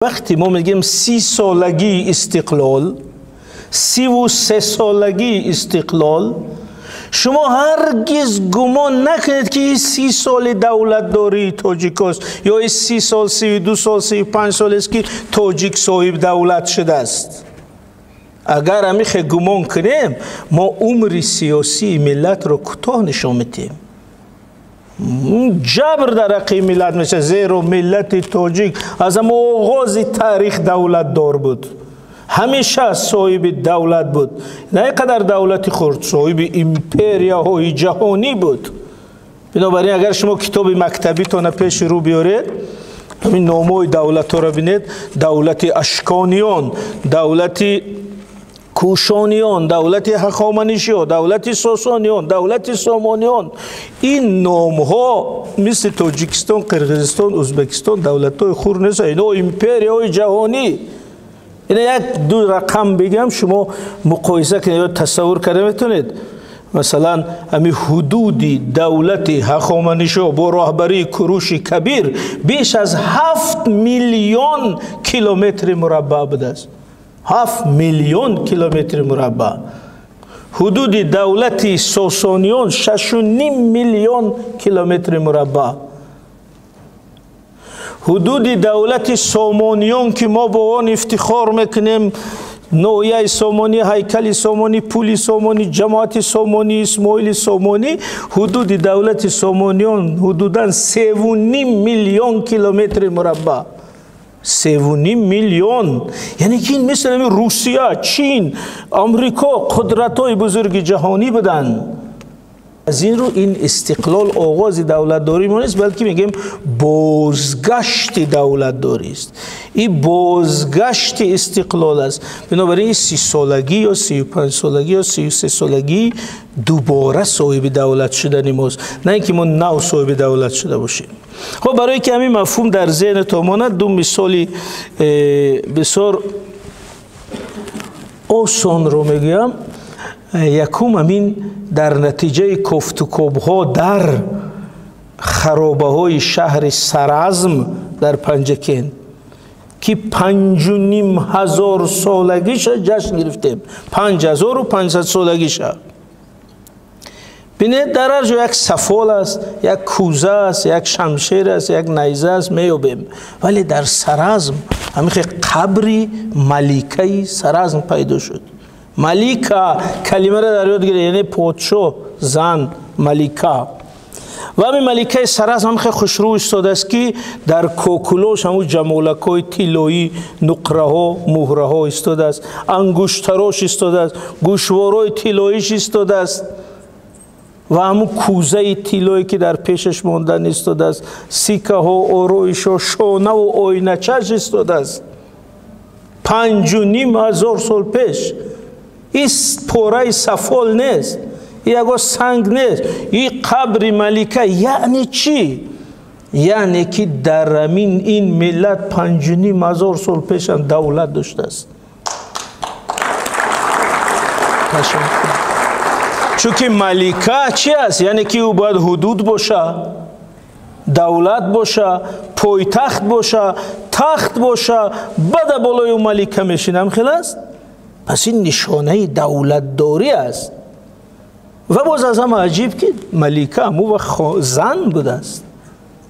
وقتی ما میگیم 30 سالگی استقلال، 33 سالگی استقلال، شما هرگز گمان نکنید که این 30 سال دولت داری تاجیک است یا این 30 سال 32 سال 35 سال است که تاجیک صاحب دولت شده است. اگر همیشه گمان کنیم ما عمر سیاسی ملت رو کوتاه نشان میدیم. جبر در حق ملت میشه، زیرا ملت تاجیک از آغاز تاریخ دولت دار بود، همیشه صاحب دولت بود، نه قدر دولتی خورد، صاحب ایمپریاهای جهانی بود. بنابراین اگر شما کتاب مکتبی تان پیش رو بیارید، همین نامهای دولت ها را بینید، دولت اشکانیان، دولت کوشانیان، دولت هخامنشیان، دولت ساسانیان، دولت سامانیان، این نام ها مثل تاجیکستان، قرقیزستان، ازبکستان دولت های خور نیست، اینا ایمپریای جهانی. این یک دو رقم بگم شما مقایسه کنید یا تصور کرده میتونید. مثلا همین حدودی دولت هخامنشی با راهبری کوروش کبیر بیش از 7 میلیون کیلومتر مربع بوده است. 7 میلیون کیلومتر مربع. حدود دولت ساسانیان 6.5 میلیون کیلومتر مربع. حدود دولت سامانیان که ما با آن افتخار میکنیم، نوعیه سامانی، هیکل سامانی، پول سامانی، جماعت سامانی، اسماعیل سامانی، حدود دولت سامانیان حدوداً 3.5 میلیون کیلومتر مربع. 3.5 میلیون، یعنی که این مثل روسیه، چین، امریکا قدرت‌های بزرگ جهانی بودن. از این رو این استقلال آغاز دولت داری ما نیست، بلکه میگیم بازگشت دولت داری است. این بازگشت استقلال است. بنابراین این 30 سالگی یا 35 سالگی یا 33 سالگی دوباره صاحب دولت شدن ماست، نه اینکه ما نو صاحب دولت شده باشیم. خب برای که همین مفهوم در ذهن تا ماند، دو مثالی بسیار آسان رو میگم. یکم همین در نتیجه کفت و کوب‌ها در خرابه های شهر سرازم در پنجکین که 5,500 سالگیش جشن گرفتیم. 5,500 سالگیش. بینید در هر جا یک سفال است، یک کوزه است، یک شمشیر است، یک نیزه است میابیم. ولی در سرازم همیشه قبری ملیکه سرازم پیدا شد. ملیکا کلمه را در یاد گیرید، یعنی پادشاه، زن، ملیکا. و همین ملیکه سرازم خیلی خوشرو استاده است که در کوکولوش همون جمالک های طلایی، نقره ها، مهره ها استاده است، انگشتراش استاده است، گوشوارای طلاییش استاده است و همون کوزه طلایی که در پیشش ماندن استاده است، سیکه ها، آرایش ها، شانه و آینچه‌اش استاده است. 5,500 سال پیش. این پاره سفال نیست، این اگه سنگ نیست، این قبر ملیکه. یعنی چی؟ یعنی که در این ملت 5,500 سال پیش هم دولت داشته است. چون که ملیکه چی است؟ یعنی که او باید حدود باشه، دولت باشه، پایتخت باشه، تخت باشه، بعد بالای اون ملیکه میشینم. خلاص پس این نشانه دولت داری است. و باز از هم عجیب که ملیکه همو و زن بوده است.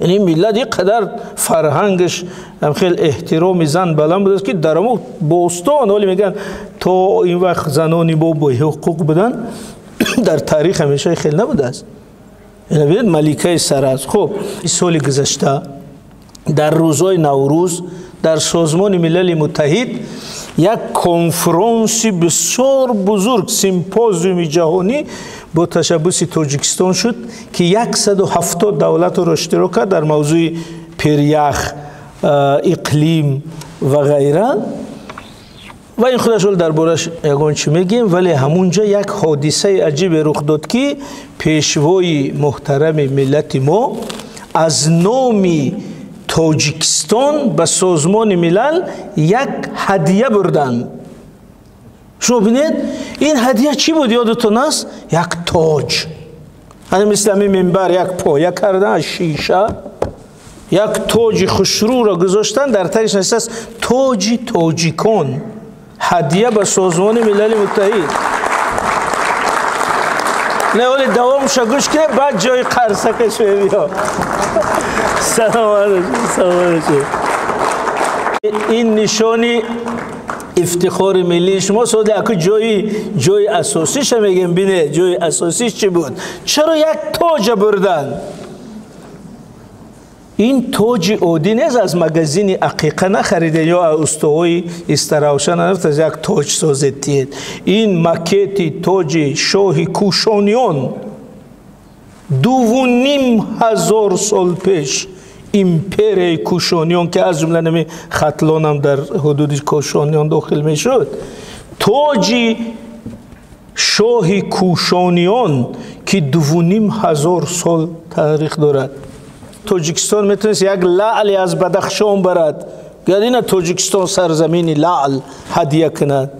یعنی ملت یک قدر فرهنگش هم خیلی احترام زن بلند بوده است که در همو باستان، ولی میگن تا این وقت زنانی با حقوق بودن در تاریخ همیشه خیلی نبوده است. یعنی ببینید ملیکه سراز. خب این سال گذشته در روزهای نوروز در سازمان ملل متحد یک کنفرانس بسیار بزرگ، سیمپوزیوم جهانی با تشبث تاجیکستان شد که 170 دولت را اشتراک کرد در موضوع پریخ، اقلیم و غیره. و این خودش دربارش یگان چی میگیم. ولی همونجا یک حادثه عجیب رخ داد که پیشوای محترم ملت ما از نام تاجیکستان به سازمان ملل یک هدیه بردن. شما بینید این هدیه چی بود یادتون است؟ یک تاج. همین مثل همین منبر یک پایه کردن از شیشه یک توج خوشرو را گذاشتن، در تایش نوشته است توجی توجیکون، هدیه به سازمان ملل متحد. نه ولی دوامش گوش که بعد جای قرصکش بیا. سلام علیکم. این نشانی افتخار ملی شما سوده اکو جای اساسیش میگم. بینه جای اساسیش چی بود؟ چرا یک تاج بردن؟ این تاج عادی نیست، از مگزین عقیقه نخریده یا استوای استراوشن نرفت از یک تاج سازید. این مکیت تاج شاه کوشانیان 2,500 سال پیش امپرای کوشانیان که از جمله نمی ختلان هم در حدود کوشانیان داخل می شد. تاج شاه کوشانیان که 2,500 سال تاریخ دارد. تاجیکستان میتونست یک لعلی از بدخشان برد، گردین تاجیکستان سرزمینی لعل هدیه کند،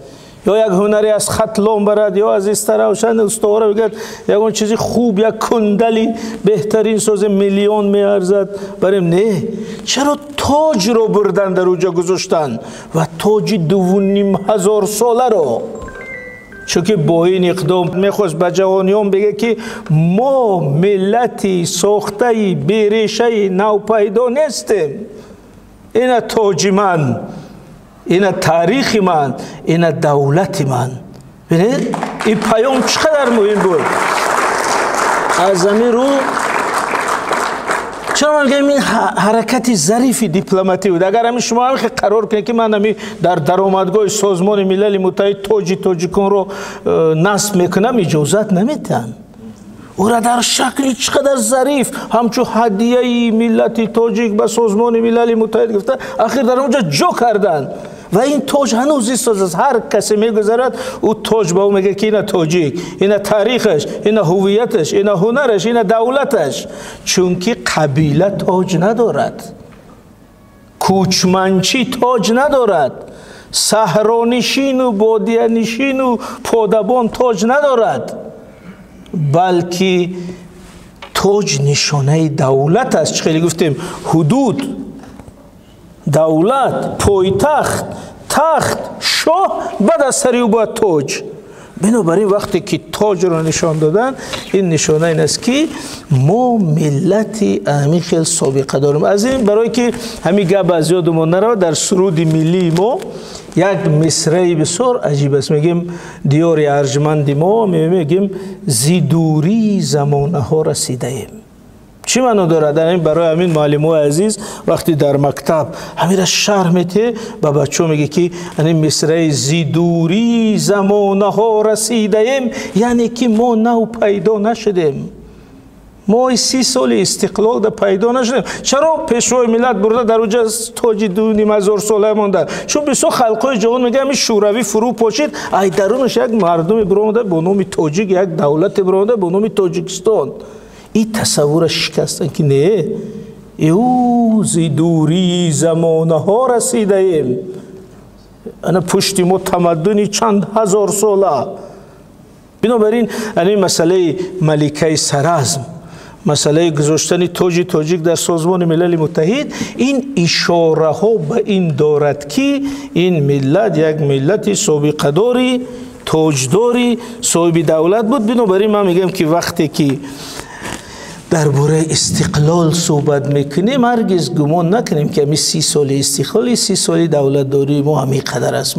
یا یک هنری از ختلان برد، یا از استراوشن استواره بگرد یک اون چیزی خوب، یک کندلی بهترین ساز میلیون میارزد بریم. نه، چرا تاج رو بردن در اونجا گذاشتن و تاج 2,500 ساله رو؟ چون که با این اقدام میخواست به جوانیان بگه که ما ملتی ساخته بیریشه نوپیدا نیستیم. این تاج من، این تاریخ من، این دولت من. ببینید این پیام چقدر مهم بود. از زمین رو چرا میگم این حرکت ظریفی دیپلماتی بود. اگر همین شما هم قرار کنید که من همین در درآمدگاه سازمان ملل متحد تاجیکون رو نصب میکنم، اجازت نمیدن. او را در شکلی چقدر ظریف همچون هدیه ملت تاجیک به سازمان ملل متحد گفته، آخر در اونجا جو کردن. و این تاج هنوز ایستاده است. هر کسی میگذرد او تاج به او میگه که این تاجیک، این تاریخش، این هویتش، این هنرش، این دولتش. چون که قبیله تاج ندارد، کوچمنچی تاج ندارد، صحرانشین و بادیه‌نشین و پادبان تاج ندارد، بلکه تاج نشانه دولت است. چه گفتیم؟ حدود، دولت، پایتخت، تخت، شاه، بعد از سری او باید تاج. بنابراین وقتی که تاج را نشان دادن، این نشانه این است که ما ملتی همین خیلی سابقه داریم. از این برای که همین گپ از یادمون نره، در سرود ملی ما یک مصرعی بسیار عجیب است. میگیم دیار ارجمند ما، میگیم زیدوری زمانه ها رسیده ایم. چی معنی دارد؟ در این برای همین معلم‌های عزیز وقتی در مکتب همین را شرح میده به بچه میگه که این مصرع زیدوری زمانه ها رسیده ایم، یعنی که ما نو پیدا نشدیم. ما 30 سال استقلال در پیدا نشدیم. چرا پیشروی ملت برده در اونجا تاج 2,500 ساله مانده؟ چون بسیار خلقای جهان میگه همین شوروی فرو پاشید، ای درونش یک مردم برآمده با نام تاجیک، یک دولت برآمده با نام تاجیکستان. این تصور شکستن که نه، او زیدوری زمانه ها رسیده ایم. انا پشت ما تمدنی چند هزار ساله. بنابراین این مسئله ملکه سرزم، مسئله گذاشتن تاج تاجیک در سازمان ملل متحد، این اشاره ها به این دارد که این ملت یک ملت سابقه داری، تاجداری، صاحب دولت بود. بنابراین من میگم که وقتی که درباره استقلال صحبت میکنیم، هرگز گمان نکنیم که همین 30 سال استقلال، 30 سال دولت داری ما همین قدر است.